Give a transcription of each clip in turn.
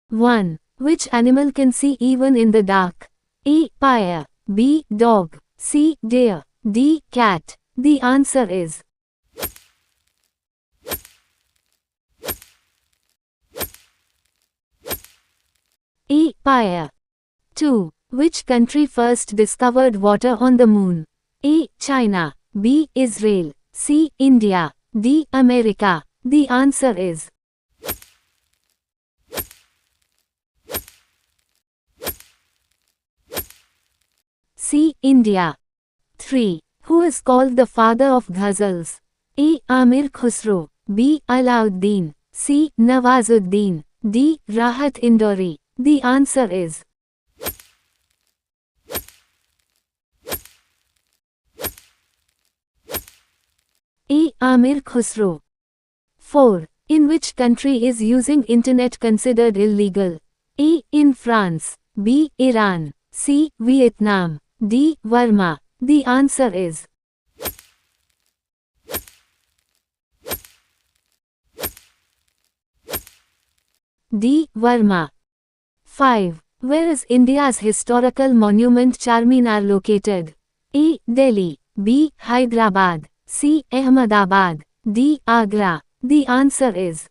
1. Which animal can see even in the dark? A. Pie. B. Dog. C. Deer. D. Cat. The answer is A. Pie. 2. Which country first discovered water on the moon? A. China. B. Israel. C. India. D. America. The answer is C. India. 3. Who is called the father of ghazals? A. Amir Khusro. B. Alauddin. C. Nawazuddin. D. Rahat Indori. The answer is A. Amir Khusro. 4. In which country is using internet considered illegal? A. In France. B. Iran. C. Vietnam. D. Burma. The answer is D. Burma. 5. Where is India's historical monument Charminar located? A. Delhi. B. Hyderabad. C. Ahmedabad. D. Agra. The answer is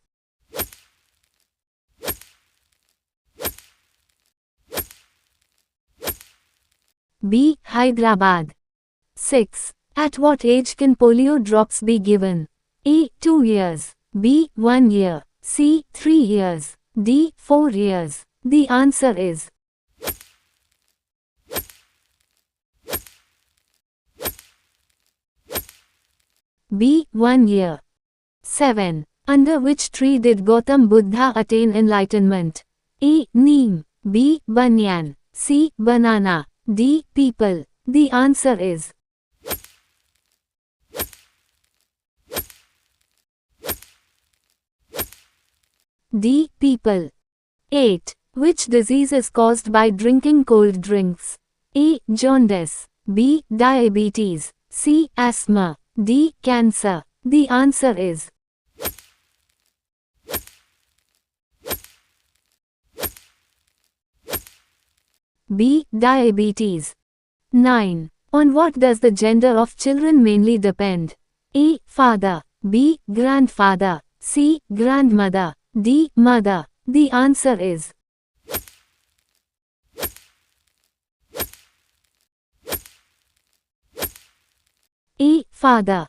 B. Hyderabad. 6. At what age can polio drops be given? A. 2 years. B. 1 year. C. 3 years. D. 4 years. The answer is B. 1 year. 7. Under which tree did Gautam Buddha attain enlightenment? A. Neem. B. Banyan. C. Banana. D. People. The answer is D. People. 8. Which disease is caused by drinking cold drinks? A. Jaundice. B. Diabetes. C. Asthma. D. Cancer. The answer is B. Diabetes. 9. On what does the gender of children mainly depend? A. Father. B. Grandfather. C. Grandmother. D. Mother. The answer is A. Father.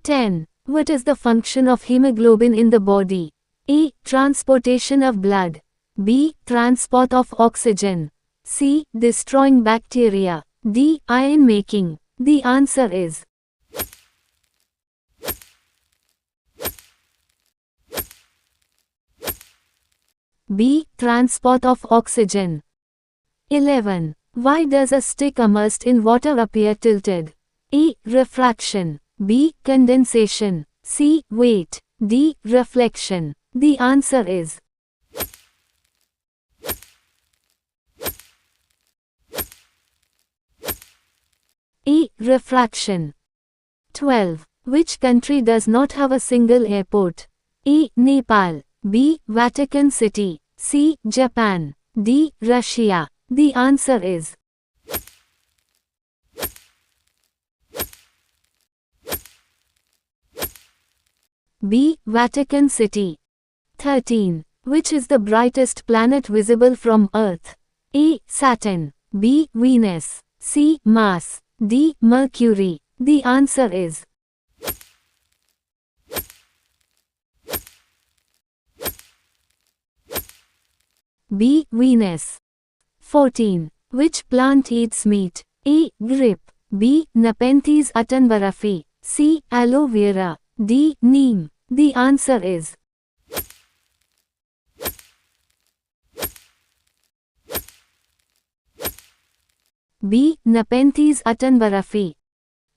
10. What is the function of hemoglobin in the body? A. Transportation of blood. B. Transport of oxygen. C. Destroying bacteria. D. Iron making. The answer is B. Transport of oxygen. 11. Why does a stick immersed in water appear tilted? A. Refraction. B. Condensation. C. Weight. D. Reflection. The answer is A. Refraction. 12. Which country does not have a single airport? A. Nepal. B. Vatican City. C. Japan. D. Russia. The answer is B. Vatican City. 13. Which is the brightest planet visible from Earth? A. Saturn. B. Venus. C. Mars. D. Mercury. The answer is B. Venus. 14. Which plant eats meat? A. Grape. B. Nepenthes attenboroughi. C. Aloe vera. D. Neem. The answer is B. Nepenthes attenboroughi.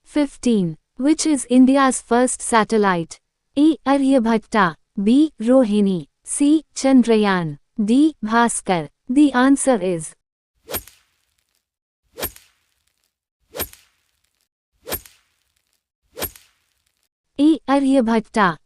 15. Which is India's first satellite? A. Aryabhatta. B. Rohini. C. Chandrayaan. D. Bhaskar. The answer is A. Aryabhatta.